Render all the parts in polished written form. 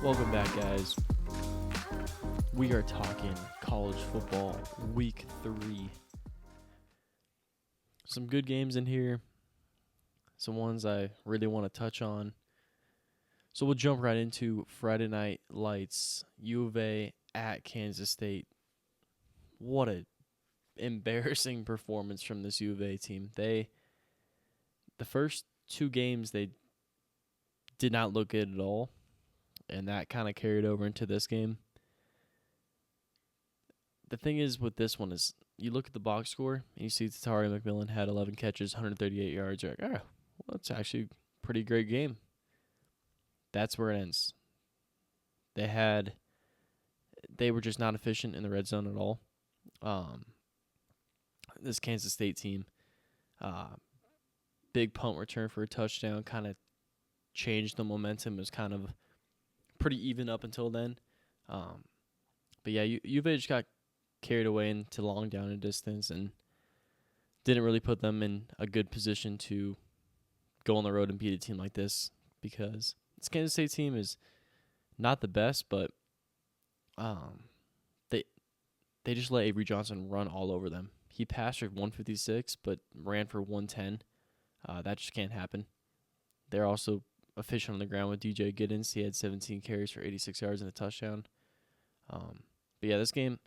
Welcome back, guys. We are talking college football week 3. Some good games in here, some ones I really want to touch on. So we'll jump right into Friday Night Lights, U of A at Kansas State. What a embarrassing performance from this U of A team. The first 2 games, they did not look good at all, and that kind of carried over into this game. The thing is with this one is you look at the box score and you see Tatari McMillan had 11 catches, 138 yards. You're like, well, that's actually a pretty great game. That's where it ends. They were just not efficient in the red zone at all. This Kansas State team, big punt return for a touchdown kind of changed the momentum. It was kind of pretty even up until then. But yeah, U of A just got carried away into long down and distance and didn't really put them in a good position to go on the road and beat a team like this, because this Kansas State team is not the best, but they just let Avery Johnson run all over them. He passed for 156, but ran for 110. That just can't happen. They're also efficient on the ground with DJ Giddens. He had 17 carries for 86 yards and a touchdown. But yeah, this game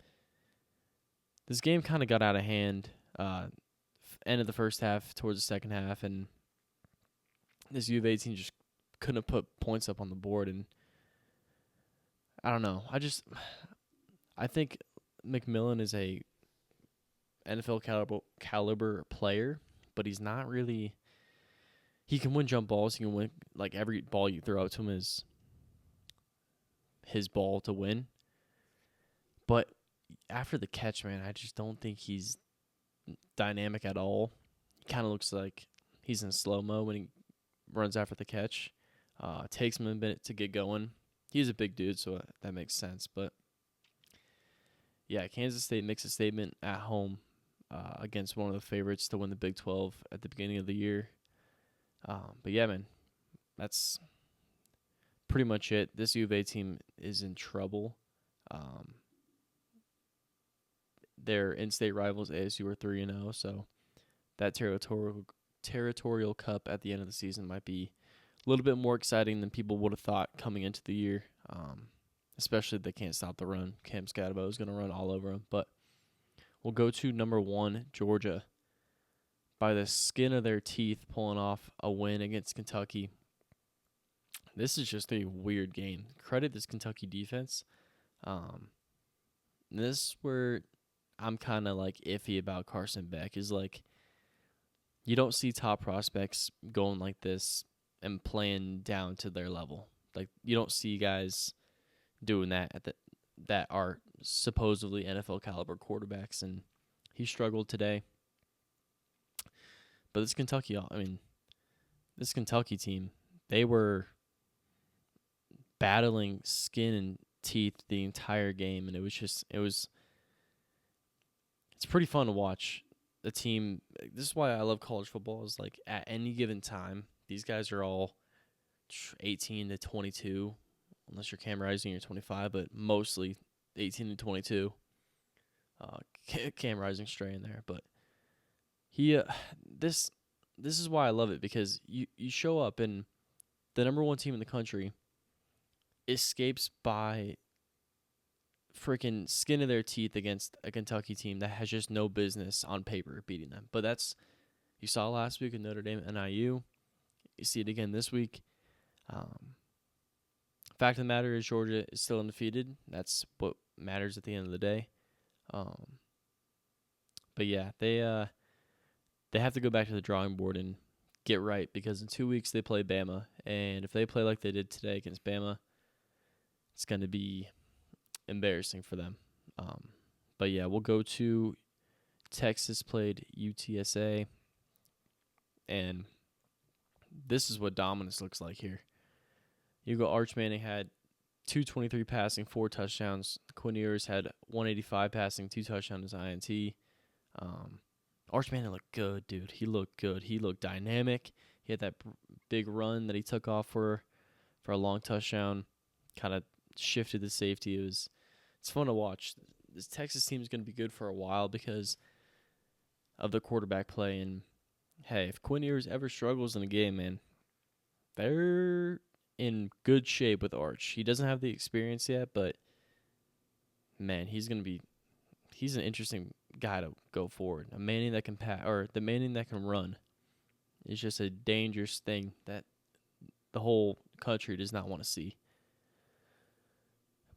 kind of got out of hand. End of the first half, towards the second half, and this U of A team just couldn't put points up on the board. And I don't know. I think McMillan is a NFL caliber player, but he's not really. He can win jump balls. He can win, like, every ball you throw out to him is his ball to win. But after the catch, man, I just don't think he's dynamic at all. He kind of looks like he's in slow-mo when he runs after the catch. Takes him a minute to get going. He's a big dude, so that makes sense. But yeah, Kansas State makes a statement at home against one of the favorites to win the Big 12 at the beginning of the year. But yeah, man, that's pretty much it. This U of A team is in trouble. Their in-state rivals, ASU, are 3-0, so that territorial cup at the end of the season might be a little bit more exciting than people would have thought coming into the year. Especially if they can't stop the run. Cam Scatabo is going to run all over them. But we'll go to number 1, Georgia, by the skin of their teeth, pulling off a win against Kentucky. This is just a weird game. Credit this Kentucky defense. This is where I'm kind of like iffy about Carson Beck, is like you don't see top prospects going like this and playing down to their level. Like, you don't see guys doing that that are supposedly NFL caliber quarterbacks, and he struggled today. But this Kentucky team, they were battling skin and teeth the entire game, and it's pretty fun to watch the team. This is why I love college football, is like at any given time, these guys are all 18 to 22, unless you're Cam Rising, you're 25, but mostly 18 to 22. Cam Rising stray in there, but this is why I love it, because you show up and the number 1 team in the country escapes by freaking skin of their teeth against a Kentucky team that has just no business on paper beating them. But you saw last week with Notre Dame and IU. You see it again this week. Fact of the matter is Georgia is still undefeated. That's what matters at the end of the day. But yeah, they have to go back to the drawing board and get right, because in 2 weeks they play Bama, and if they play like they did today against Bama, it's going to be embarrassing for them. But yeah, we'll go to Texas played UTSA, and this is what dominance looks like here. You go, Arch Manning had 223 passing, 4 touchdowns. Quinn Ewers had 185 passing, 2 touchdowns, INT. Arch Manning looked good, dude. He looked good. He looked dynamic. He had that big run that he took off for a long touchdown. kind of shifted to safety. It's fun to watch. This Texas team is going to be good for a while because of the quarterback play. And hey, if Quinn Ewers ever struggles in a game, man, they're in good shape with Arch. He doesn't have the experience yet, but man, he's an interesting guy to go forward. A Manning that can pass, or the Manning that can run, is just a dangerous thing that the whole country does not want to see.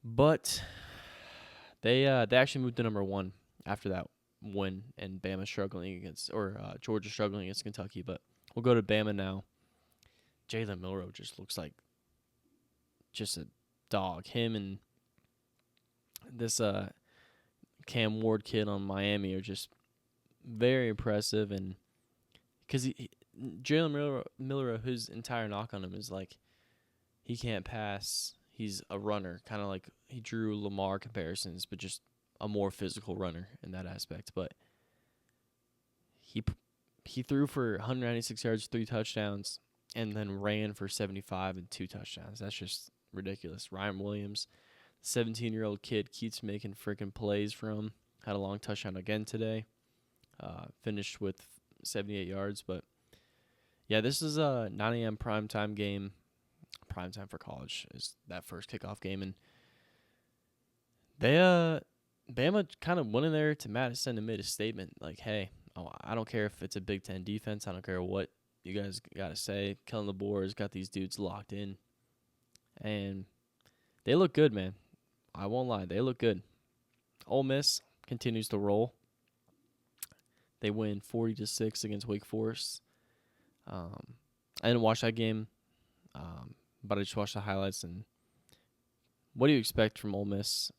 But they actually moved to number 1 after that win, and Bama struggling against, or Georgia struggling against Kentucky. But we'll go to Bama now. Jalen Milroe just looks like just a dog. Him and this Cam Ward kid on Miami are just very impressive, and because Jalen Milroe, his entire knock on him is like he can't pass. He's a runner, kind of like he drew Lamar comparisons, but just a more physical runner in that aspect. But he threw for 196 yards, 3 touchdowns, and then ran for 75 and 2 touchdowns. That's just ridiculous. Ryan Williams, 17-year-old kid, keeps making freaking plays for him. Had a long touchdown again today. Finished with 78 yards. But, yeah, this is a 9 a.m. primetime game. Primetime for college is that first kickoff game. And Bama kind of went in there to Madison and made a statement like, hey, I don't care if it's a Big Ten defense. I don't care what you guys got to say. Kellen DeBoer has got these dudes locked in. And they look good, man. I won't lie. They look good. Ole Miss continues to roll. They win 40-6 against Wake Forest. I didn't watch that game, but I just watched the highlights. And what do you expect from Ole Miss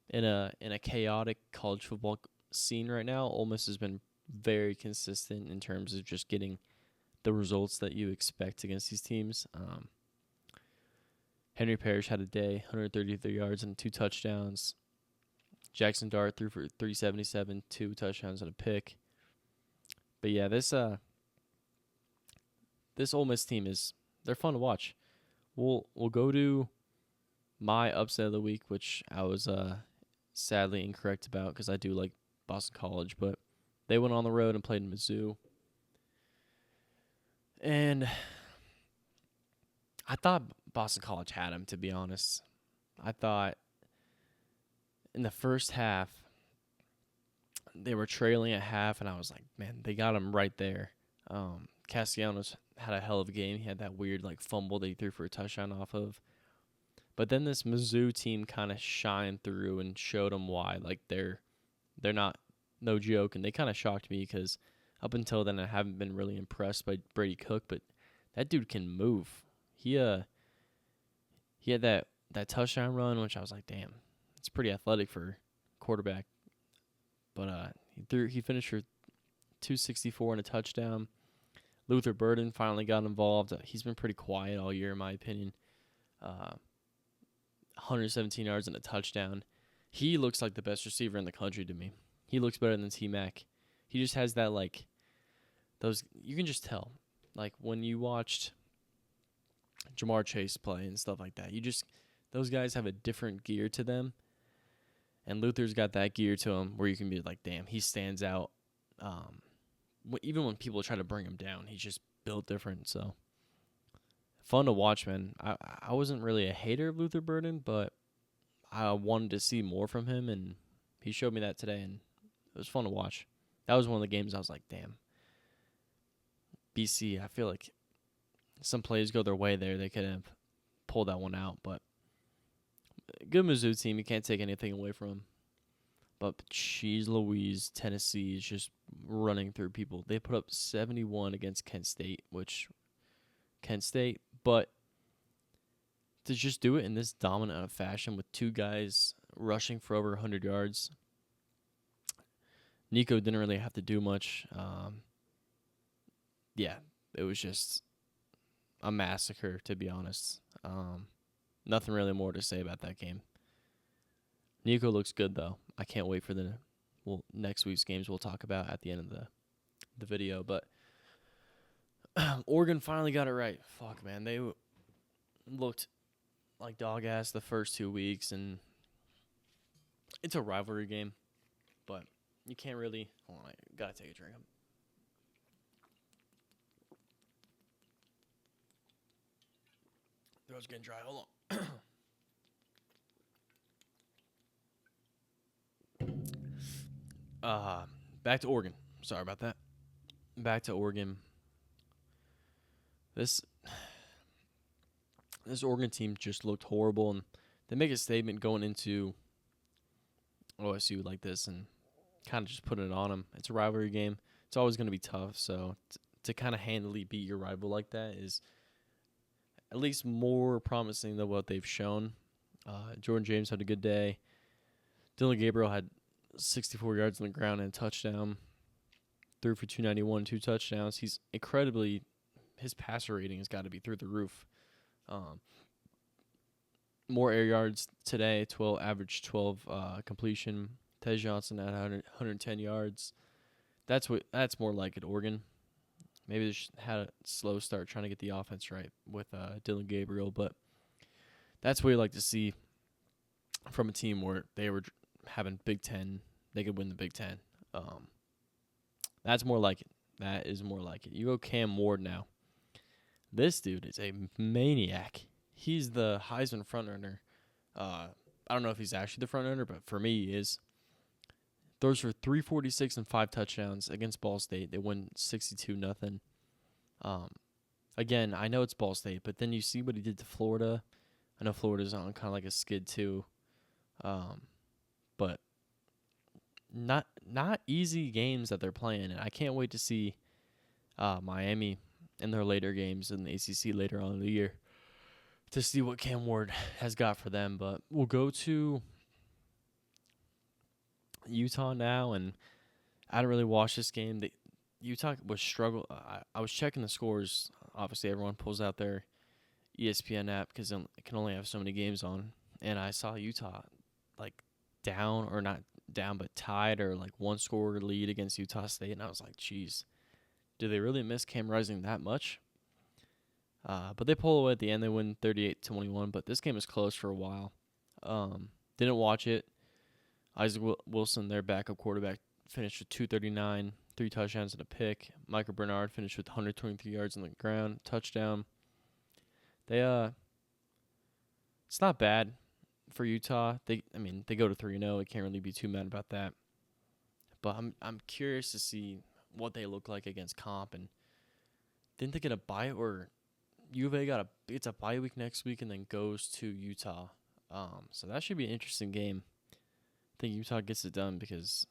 in a chaotic college football scene right now? Ole Miss has been very consistent in terms of just getting the results that you expect against these teams. Henry Parrish had a day, 133 yards and 2 touchdowns. Jackson Dart threw for 377, 2 touchdowns and a pick. But yeah, this Ole Miss team they're fun to watch. We'll go to my upset of the week, which I was sadly incorrect about because I do like Boston College, but they went on the road and played in Mizzou. And I thought Boston College had him, to be honest. I thought in the first half, they were trailing at half, and I was like, man, they got him right there. Castellanos had a hell of a game. He had that weird fumble that he threw for a touchdown off of. But then this Mizzou team kind of shined through and showed them why. They're not no joke, and they kind of shocked me because up until then I haven't been really impressed by Brady Cook, but that dude can move. He had that touchdown run, which I was like, damn, it's pretty athletic for quarterback. But he finished for 264 and a touchdown. Luther Burden finally got involved. He's been pretty quiet all year, in my opinion. 117 yards and a touchdown. He looks like the best receiver in the country to me. He looks better than T-Mac. He just has that, those, you can just tell. When you watched Jamar Chase play and stuff like that, those guys have a different gear to them. And Luther's got that gear to him where you can be like, damn, he stands out. Even when people try to bring him down, he's just built different. So, fun to watch, man. I wasn't really a hater of Luther Burden, but I wanted to see more from him, and he showed me that today, and it was fun to watch. That was one of the games I was like, damn. BC, I feel like some plays go their way there. They could have pulled that one out, but good Mizzou team. You can't take anything away from them. But jeez Louise, Tennessee is just running through people. They put up 71 against Kent State, but to just do it in this dominant of fashion with 2 guys rushing for over 100 yards. Nico didn't really have to do much. Yeah, it was just a massacre, to be honest. Nothing really more to say about that game. Nico looks good, though. I can't wait for next week's games we'll talk about at the end of the video. But Oregon finally got it right. Fuck, man. They looked like dog ass the first 2 weeks, and it's a rivalry game, but you can't really. Hold on, I gotta take a drink. Throat's getting dry. Hold on. Back to Oregon. Sorry about that. Back to Oregon. This Oregon team just looked horrible, and they make a statement going into OSU like this, and kind of just putting it on them. It's a rivalry game. It's always going to be tough. So to kind of handily beat your rival like that is at least more promising than what they've shown. Jordan James had a good day. Dylan Gabriel had 64 yards on the ground and a touchdown. Threw for 291, 2 touchdowns. He's incredibly, his passer rating has got to be through the roof. More air yards today, average 12 completion. Tej Johnson at 110 yards. That's more like it, Oregon. Maybe they just had a slow start trying to get the offense right with Dylan Gabriel, but that's what you like to see from a team where they were having Big Ten. They could win the Big Ten. That's more like it. That is more like it. You go Cam Ward now. This dude is a maniac. He's the Heisman frontrunner. I don't know if he's actually the frontrunner, but for me, he is. Throws for 346 and 5 touchdowns against Ball State. They win 62-0. Again, I know it's Ball State, but then you see what he did to Florida. I know Florida's on kind of like a skid too, but not easy games that they're playing. And I can't wait to see Miami in their later games in the ACC later on in the year to see what Cam Ward has got for them. But we'll go to Utah now, and I didn't really watch this game. Utah was struggle. I was checking the scores. Obviously, everyone pulls out their ESPN app because it can only have so many games on, and I saw Utah like down or not down, but tied or like one score lead against Utah State, and I was like, "Geez, do they really miss Cam Rising that much?" But they pull away at the end. They win 38-21. But this game was close for a while. Didn't watch it. Isaac Wilson, their backup quarterback, finished with 239, 3 touchdowns and a pick. Michael Bernard finished with 123 yards on the ground, touchdown. It's not bad for Utah. They go to 3-0. It can't really be too mad about that. But I'm curious to see what they look like against Comp. And didn't they get a bye, or U of A it's a bye week next week and then goes to Utah. So that should be an interesting game. I think Utah gets it done because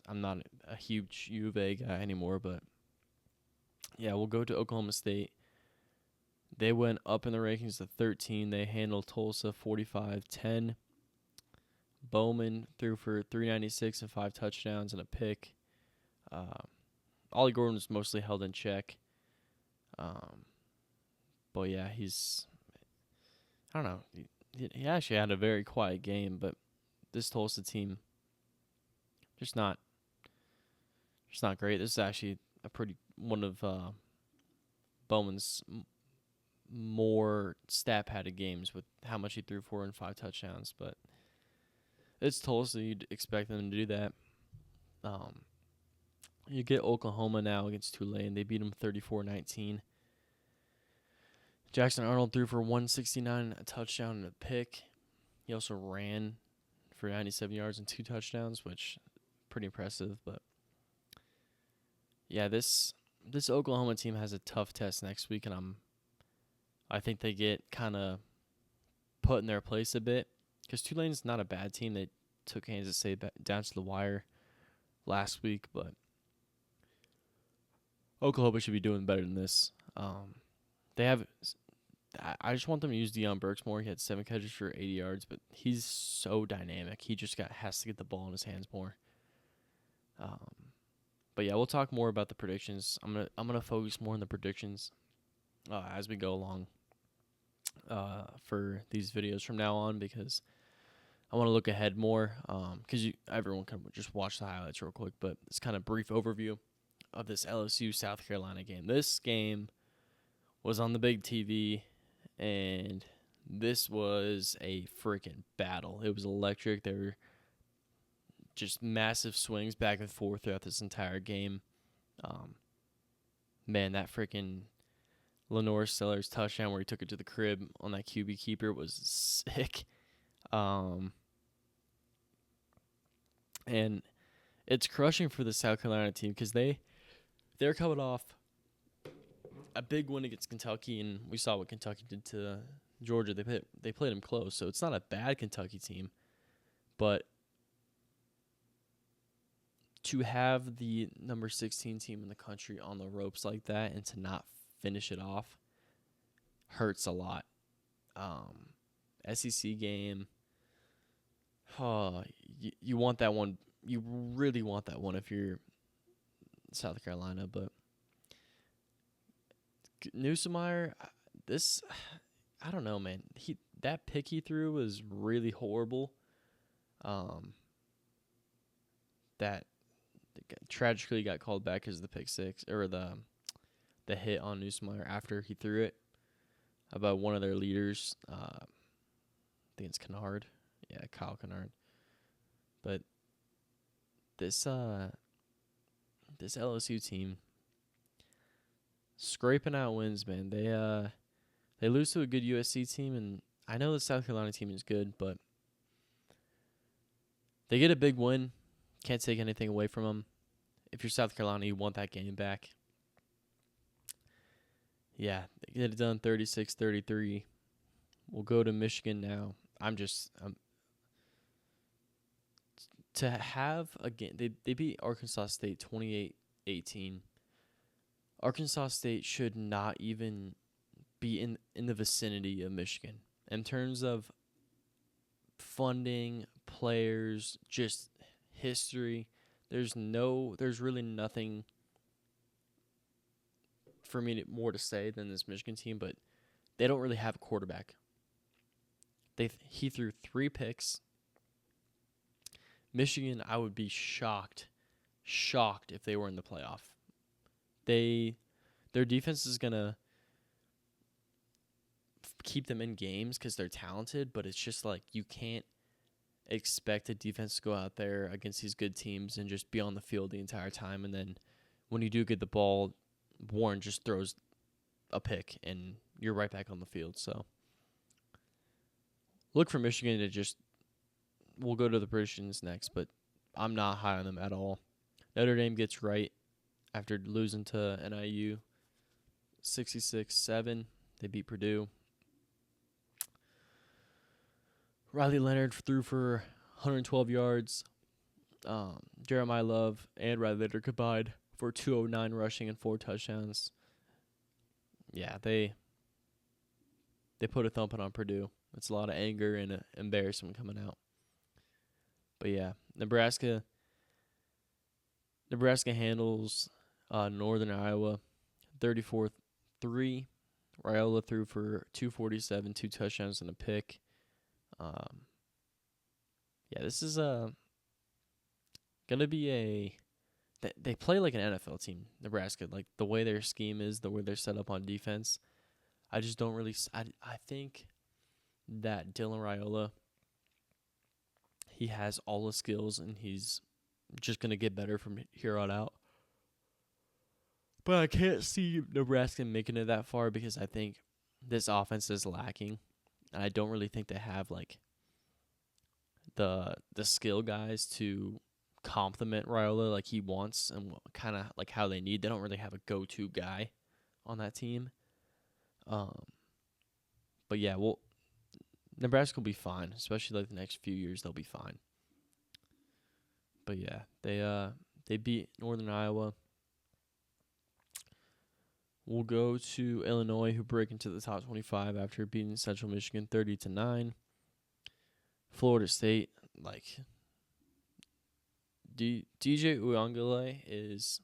I'm not a huge U of A guy anymore. But yeah, we'll go to Oklahoma State. They went up in the rankings to 13. They handled Tulsa 45-10. Bowman threw for 396 and 5 touchdowns and a pick. Ollie Gordon was mostly held in check. But yeah, I don't know. He actually had a very quiet game, but this Tulsa team just not great. This is actually one of Bowman's more stat padded games with how much he threw for and 5 touchdowns, but it's Tulsa. You'd expect them to do that. You get Oklahoma now against Tulane. They beat them 34-19. Jackson Arnold threw for 169, a touchdown and a pick. He also ran for 97 yards and 2 touchdowns, which pretty impressive. But yeah, this Oklahoma team has a tough test next week, and I think they get kind of put in their place a bit because Tulane's not a bad team. They took Kansas State down to the wire last week, but Oklahoma should be doing better than this. I just want them to use Deion Burks more. He had 7 catches for 80 yards, but he's so dynamic. He just has to get the ball in his hands more. But yeah, we'll talk more about the predictions. I'm gonna focus more on the predictions as we go along for these videos from now on, because I want to look ahead more. Because everyone can just watch the highlights real quick, but it's kind of brief overview of this LSU South Carolina game. This game was on the big TV, and This was a freaking battle. It was electric. There were just massive swings back and forth throughout this entire game. Man, that freaking Lenore Sellers touchdown where he took it to the crib on that QB keeper was sick. And it's crushing for the South Carolina team because they're coming off a big win against Kentucky, and we saw what Kentucky did to Georgia. They played them close, so it's not a bad Kentucky team, but to have the number 16 team in the country on the ropes like that and to not finish it off hurts a lot. SEC game, you want that one. You really want that one if you're South Carolina, but Newsomeyer, I don't know, man. That pick he threw was really horrible. That tragically got called back because of the pick six or the hit on Newsomeyer after he threw it about one of their leaders. I think it's Kennard. Yeah, Kyle Kennard. But this LSU team scraping out wins, man. They lose to a good USC team, and I know the South Carolina team is good, but they get a big win. Can't take anything away from them. If you're South Carolina, you want that game back. Yeah, they get it done 36-33. We'll go to Michigan now. To have a game, they beat Arkansas State 28-18. Arkansas State should not even be in the vicinity of Michigan in terms of funding, players, just history. There's really nothing for me more to say than this Michigan team, but they don't really have a quarterback. He threw 3 picks. Michigan, I would be shocked if they were in the playoff. Their defense is gonna keep them in games because they're talented, but it's just like you can't expect a defense to go out there against these good teams and just be on the field the entire time. And then when you do get the ball, Warren just throws a pick and you're right back on the field. So look for Michigan to just. We'll go to the predictions next, but I'm not high on them at all. Notre Dame gets right after losing to NIU 66-7. They beat Purdue. Riley Leonard threw for 112 yards. Jeremiah Love and Riley Leonard combined for 209 rushing and 4 touchdowns. Yeah, they put a thumping on Purdue. It's a lot of anger and embarrassment coming out. But yeah, Nebraska handles Northern Iowa 34-3. Raiola threw for 247, 2 touchdowns and a pick. Yeah, this is gonna be they play like an NFL team, Nebraska. Like the way their scheme is, the way they're set up on defense. I just don't really. I think that Dylan Raiola, he has all the skills and he's just gonna get better from here on out. But I can't see Nebraska making it that far because I think this offense is lacking. And I don't really think they have like the skill guys to complement Raiola like he wants and kind of like how they need. They don't really have a go-to guy on that team. But yeah, Nebraska will be fine, especially like the next few years they'll be fine. But yeah, they beat Northern Iowa. We'll go to Illinois, who break into the top 25 after beating Central Michigan 30-9. Florida State, like DJ Uiagalelei is.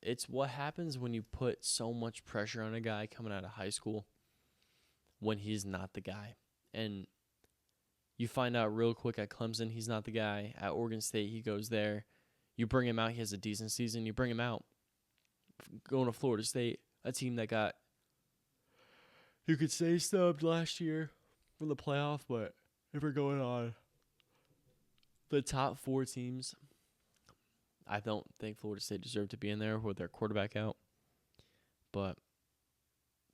It's what happens when you put so much pressure on a guy coming out of high school when he's not the guy. And you find out real quick at Clemson he's not the guy. At Oregon State, he goes there. You bring him out, he has a decent season. You bring him out. Going to Florida State, a team that got You could say snubbed last year from the playoff, but if we're going on the top 4 teams, I don't think Florida State deserved to be in there with their quarterback out. But,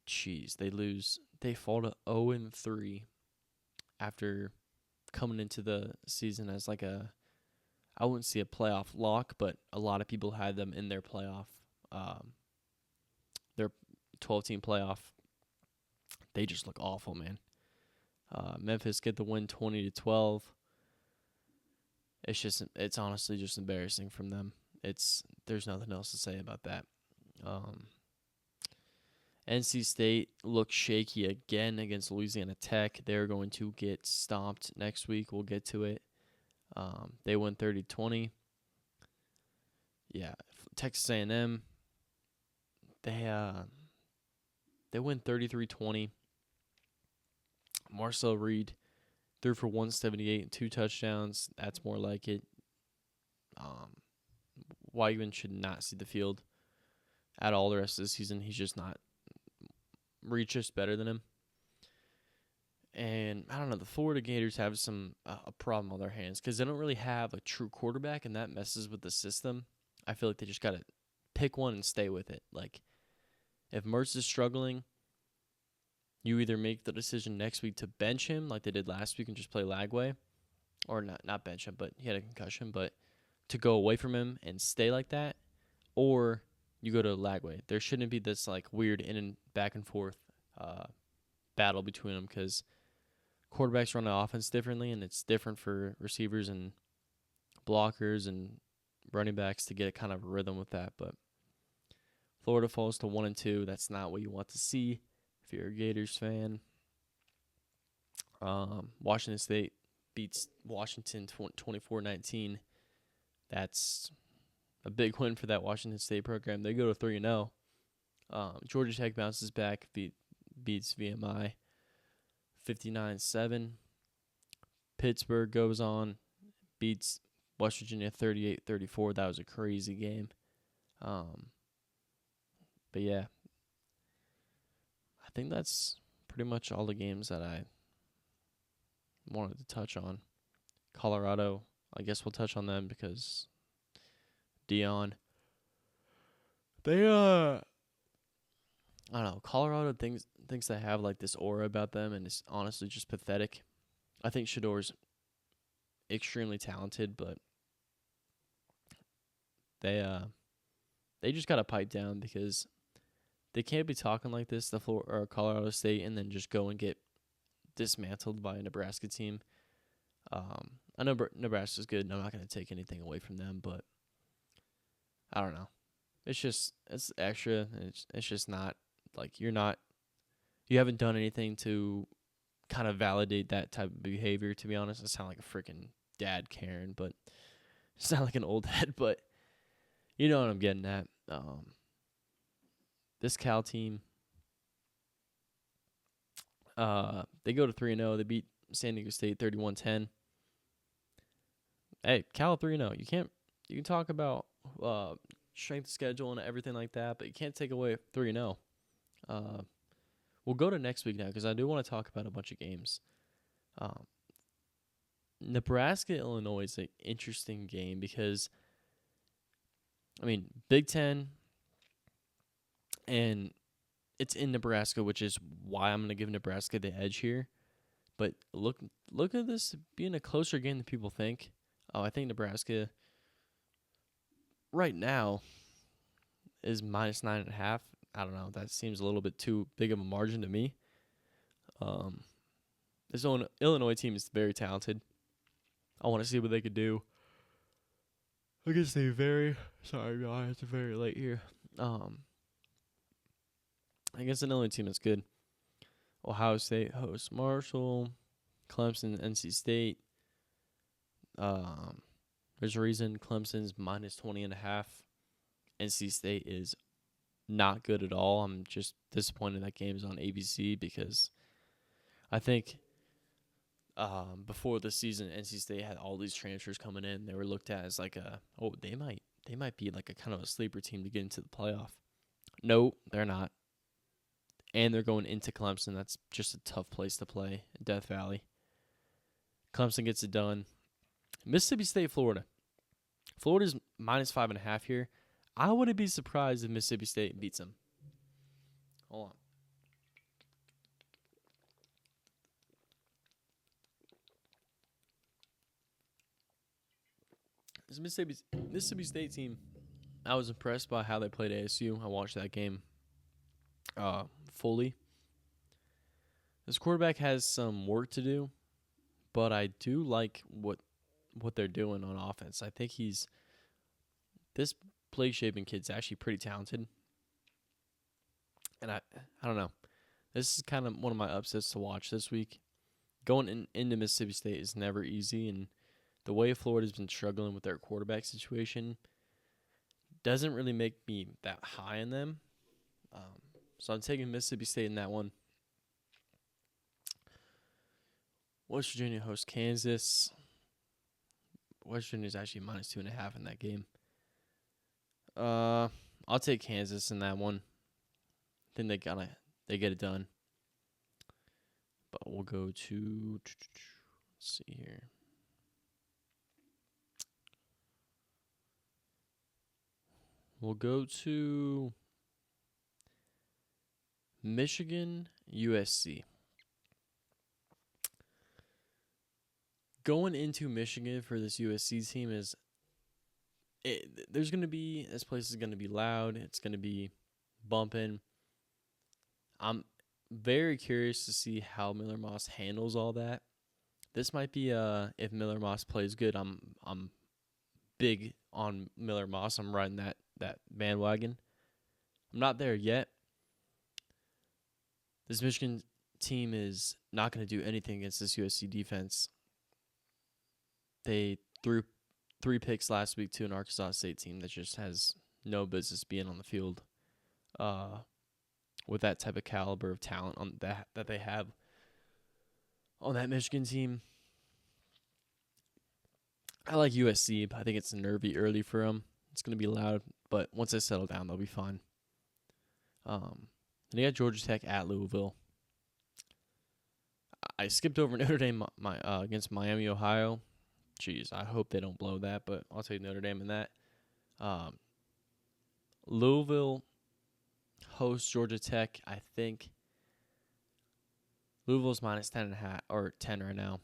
jeez, they lose. They fall to 0-3 after coming into the season as like I wouldn't see a playoff lock, but a lot of people had them in their playoff, their 12-team playoff. They just look awful, man. Memphis get the win 20-12. It's honestly just embarrassing from them. There's nothing else to say about that. NC State looks shaky again against Louisiana Tech. They're going to get stomped next week. We'll get to it. They win 30-20. Yeah, Texas A&M. They win 33-20. Marcel Reed threw for 178 and 2 touchdowns. That's more like it. Weigman should not see the field at all the rest of the season. He's just not. Reed's just better than him. And I don't know, the Florida Gators have a problem on their hands because they don't really have a true quarterback, and that messes with the system. I feel like they just got to pick one and stay with it. Like, if Mertz is struggling, you either make the decision next week to bench him like they did last week and just play Lagway, or not bench him, but he had a concussion, but to go away from him and stay like that, or you go to Lagway. There shouldn't be this like weird in and back and forth battle between them because quarterbacks run the offense differently, and it's different for receivers and blockers and running backs to get kind of a rhythm with that. But Florida falls to 1-2. That's not what you want to see if you're a Gators fan. Washington State beats Washington 24-19. That's a big win for that Washington State program. They go to 3-0. Georgia Tech bounces back, beats VMI 59-7. Pittsburgh goes on, beats West Virginia 38-34. That was a crazy game. But yeah, I think that's pretty much all the games that I wanted to touch on. Colorado, I guess we'll touch on them because Dion. They I don't know. Colorado thinks they have like this aura about them, and it's honestly just pathetic. I think Shador's extremely talented, but they just gotta pipe down because they can't be talking like this. Colorado State, and then just go and get dismantled by a Nebraska team. I know Nebraska's good, and I'm not gonna take anything away from them, but I don't know. It's extra. It's just not like you haven't done anything to kind of validate that type of behavior, to be honest. I sound like a freaking dad Karen, but sound like an old head, but you know what I'm getting at. This Cal team, they go to 3-0. They beat San Diego State 31-10. Hey, Cal 3-0. You can talk about strength of schedule and everything like that, but you can't take away 3-0. We'll go to next week now because I do want to talk about a bunch of games. Nebraska-Illinois is an interesting game because, I mean, Big Ten, and it's in Nebraska, which is why I'm going to give Nebraska the edge here. But look at this being a closer game than people think. I think Nebraska right now is -9.5. I don't know. That seems a little bit too big of a margin to me. This Illinois team is very talented. I want to see what they could do against sorry guys, it's very late here. Against an Illinois team that's good. Ohio State hosts Marshall, Clemson, NC State. There's a reason Clemson's -20.5. NC State is not good at all. I'm just disappointed that game is on ABC because I think before the season, NC State had all these transfers coming in. They were looked at as like they might be like a kind of a sleeper team to get into the playoff. No, they're not. and they're going into Clemson. That's just a tough place to play in Death Valley. Clemson gets it done. Mississippi State, Florida. Florida's minus 5.5 here. I wouldn't be surprised if Mississippi State beats them. Hold on. This Mississippi State team, I was impressed by how they played ASU. I watched that game fully. This quarterback has some work to do, but I do like what they're doing on offense. I think this Blake Shapen kid's actually pretty talented. And I don't know. This is kind of one of my upsets to watch this week. Going into Mississippi State is never easy, and the way Florida's been struggling with their quarterback situation doesn't really make me that high on them. So I'm taking Mississippi State in that one. West Virginia hosts Kansas. West Virginia's actually minus 2.5 in that game. I'll take Kansas in that one. I think they get it done. But we'll go to, let's see here. We'll go to Michigan, USC. Going into Michigan for this USC team this place is going to be loud. It's going to be bumping. I'm very curious to see how Miller Moss handles all that. This might be if Miller Moss plays good, I'm big on Miller Moss. I'm riding that bandwagon. I'm not there yet. This Michigan team is not going to do anything against this USC defense. They threw 3 picks last week to an Arkansas State team that just has no business being on the field with that type of caliber of talent on that they have on that Michigan team. I like USC, but I think it's nervy early for them. It's going to be loud, but once they settle down, they'll be fine. Then you got Georgia Tech at Louisville. I skipped over Notre Dame against Miami, Ohio. Jeez, I hope they don't blow that, but I'll take Notre Dame in that. Louisville hosts Georgia Tech. I think Louisville's minus 10.5 or 10 right now.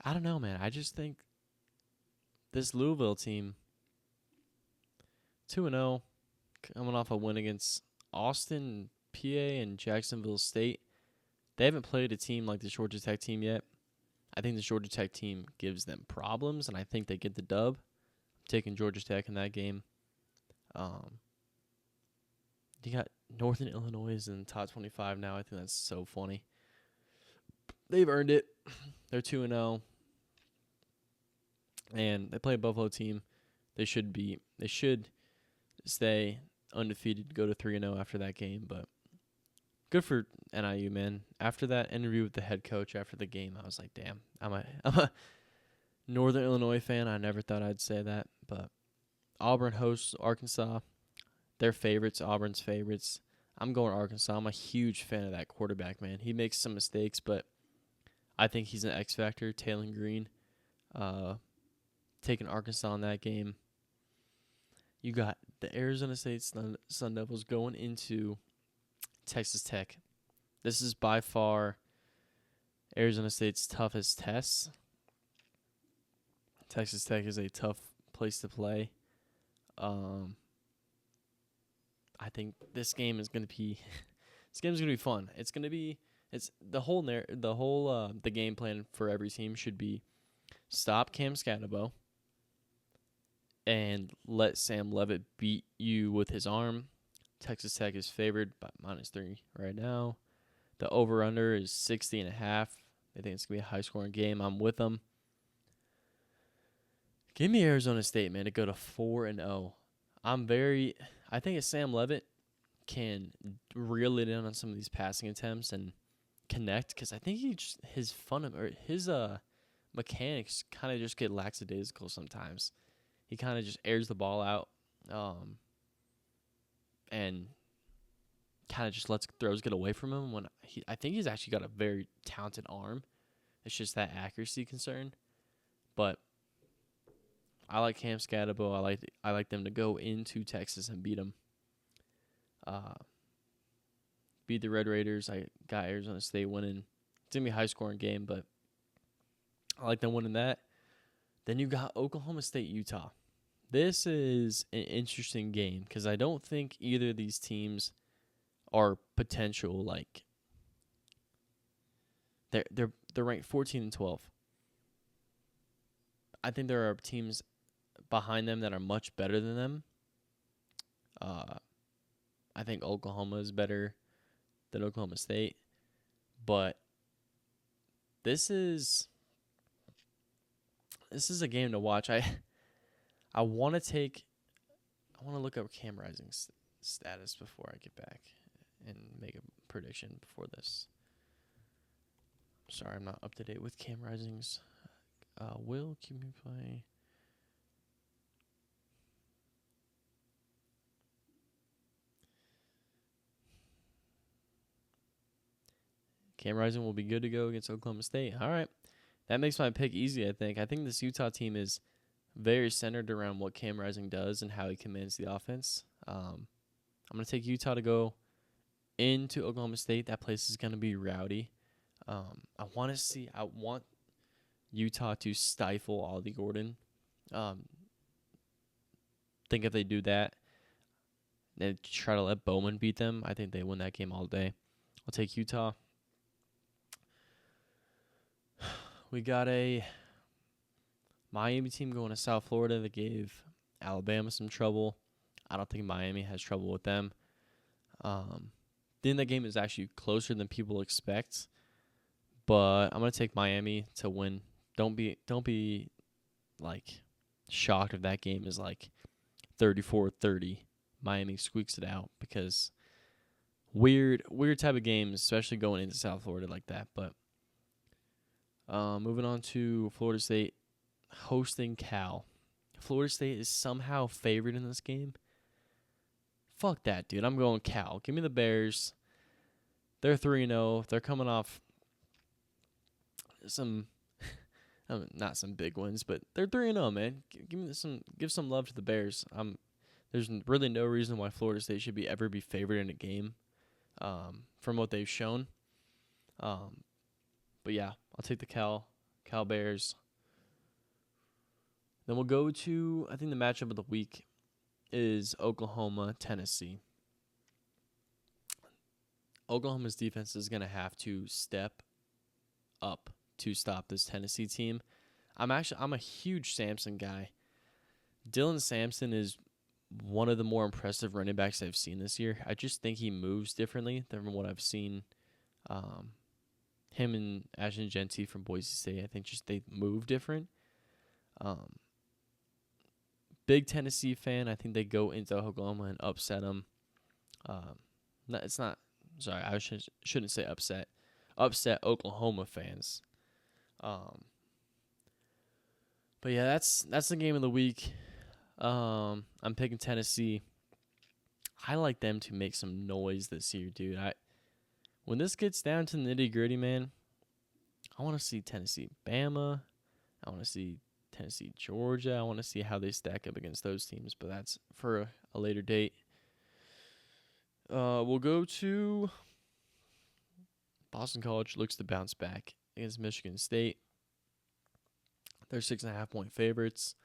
I don't know, man. I just think this Louisville team, 2-0, coming off a win against Austin, PA, and Jacksonville State. They haven't played a team like the Georgia Tech team yet. I think the Georgia Tech team gives them problems, and I think they get the dub. I'm taking Georgia Tech in that game. You got Northern Illinois is in the top 25 now. I think that's so funny. They've earned it. They're 2-0. And they play a Buffalo team. They should stay undefeated, go to 3-0 after that game, but good for NIU, man. After that interview with the head coach after the game, I was like, damn, I'm a Northern Illinois fan. I never thought I'd say that, but Auburn hosts Arkansas. They're favorites, Auburn's favorites. I'm going Arkansas. I'm a huge fan of that quarterback, man. He makes some mistakes, but I think he's an X factor. Taylor Green, taking Arkansas in that game. You got the Arizona State Sun Devils going into Texas Tech. This is by far Arizona State's toughest test. Texas Tech is a tough place to play. I think this game is going to be fun. The game plan for every team should be stop Cam Scatterbo and let Sam Levitt beat you with his arm. Texas Tech is favored by -3 right now. The over-under is 60.5. I think it's going to be a high-scoring game. I'm with them. Give me Arizona State, man, to go to 4-0. I think if Sam Levitt can reel it in on some of these passing attempts and connect, because I think his mechanics kind of just get lackadaisical sometimes. He kind of just airs the ball out, and kind of just lets throws get away from him. When I think he's actually got a very talented arm. It's just that accuracy concern. But I like Cam Scatabo. I like them to go into Texas and beat them. Beat the Red Raiders. I got Arizona State winning. It's gonna be a high scoring game, but I like them winning that. Then you got Oklahoma State, Utah. This is an interesting game because I don't think either of these teams are potential like they're ranked 14 and 12. I think there are teams behind them that are much better than them. I think Oklahoma is better than Oklahoma State, but this is a game to watch. I want to look up Cam Rising's status before I get back and make a prediction before this. Sorry, I'm not up to date with Cam Rising's. Will keep me play. Cam Rising will be good to go against Oklahoma State. All right. That makes my pick easy, I think. I think this Utah team is very centered around what Cam Rising does and how he commands the offense. I'm going to take Utah to go into Oklahoma State. That place is going to be rowdy. I want Utah to stifle Ollie Gordon. Think if they do that, and try to let Bowman beat them, I think they win that game all day. I'll take Utah. We got a Miami team going to South Florida that gave Alabama some trouble. I don't think Miami has trouble with them. Then the game is actually closer than people expect, but I'm gonna take Miami to win. Don't be like shocked if that game is like 34-30. Miami squeaks it out because weird type of games, especially going into South Florida like that. But moving on to Florida State hosting Cal. Florida State is somehow favored in this game. Fuck that, dude. I'm going Cal. Give me the Bears. They're 3-0. They're coming off some not some big wins, but they're 3-0, man. Give some love to the Bears. There's really no reason why Florida State should ever be favored in a game, from what they've shown. But yeah, I'll take the Cal Bears. Then we'll go to, I think the matchup of the week is Oklahoma, Tennessee. Oklahoma's defense is going to have to step up to stop this Tennessee team. I'm a huge Sampson guy. Dylan Sampson is one of the more impressive running backs I've seen this year. I just think he moves differently than what I've seen. Him and Ashton Genty from Boise State, I think just they move different. Big Tennessee fan. I think they go into Oklahoma and upset them. Sorry, I shouldn't say upset. Upset Oklahoma fans. But yeah, that's the game of the week. I'm picking Tennessee. I like them to make some noise this year, dude. When this gets down to the nitty-gritty, man, I want to see Tennessee, Bama. I want to see Tennessee, Georgia. I want to see how they stack up against those teams, but that's for a later date. We'll go to Boston College. Looks to bounce back against Michigan State. They're 6.5-point favorites.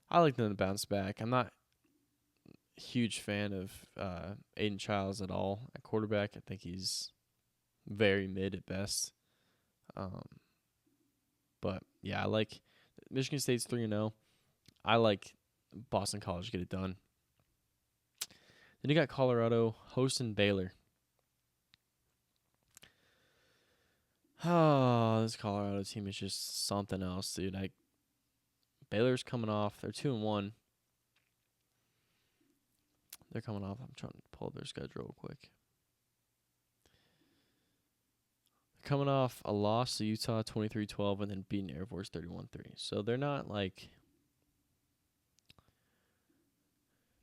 I like them to bounce back. I'm not a huge fan of Aiden Childs at all at quarterback. I think he's very mid at best. But yeah, I like Michigan State's 3-0. I like Boston College to get it done. Then you got Colorado hosting Baylor. Oh, this Colorado team is just something else, dude. Baylor's coming off. They're 2-1. They're coming off. I'm trying to pull up their schedule real quick. They're coming off a loss to Utah 23-12 and then beating Air Force 31-3. So they're not like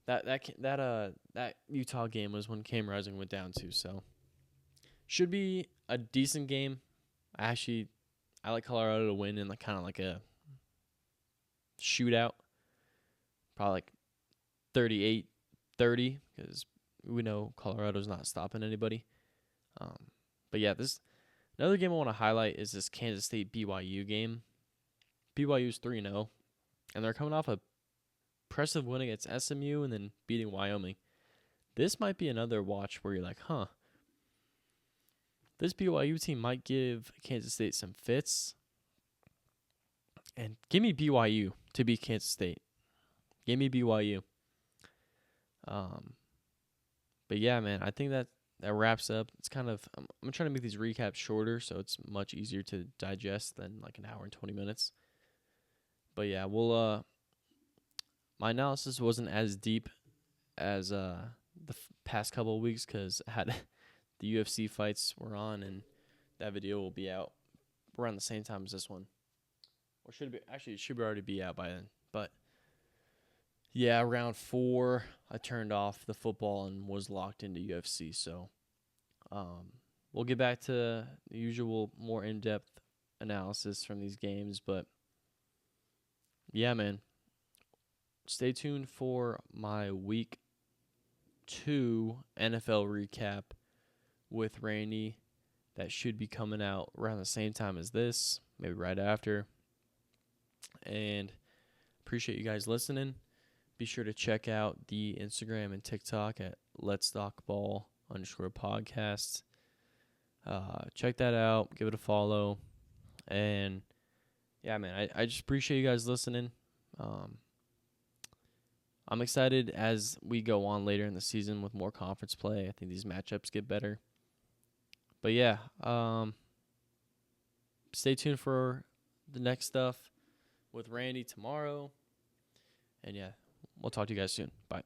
That Utah game was when Cam Rising went down too. So should be a decent game. I like Colorado to win in like kind of like a shootout, probably like 38-30, because we know Colorado's not stopping anybody. But yeah, this another game I want to highlight is this Kansas State BYU game. BYU's 3-0, and they're coming off a impressive win against SMU and then beating Wyoming. This might be another watch where you're like, this BYU team might give Kansas State some fits. And give me BYU to beat Kansas State. Give me BYU. But yeah, man, I think that wraps up. It's kind of I'm trying to make these recaps shorter so it's much easier to digest than like an hour and 20 minutes. But yeah, my analysis wasn't as deep as the past couple of weeks because I had the UFC fights were on, and that video will be out around the same time as this one. Or it should already be out by then. But yeah, round 4, I turned off the football and was locked into UFC. So we'll get back to the usual more in-depth analysis from these games. But yeah, man, stay tuned for my week 2 NFL recap with Randy. That should be coming out around the same time as this, maybe right after. And appreciate you guys listening. Be sure to check out the Instagram and TikTok at Let's Talk Ball _podcast. Check that out. Give it a follow. And yeah, man, I just appreciate you guys listening. I'm excited as we go on later in the season with more conference play. I think these matchups get better. But yeah, stay tuned for the next stuff with Randy tomorrow. And yeah, we'll talk to you guys soon. Bye.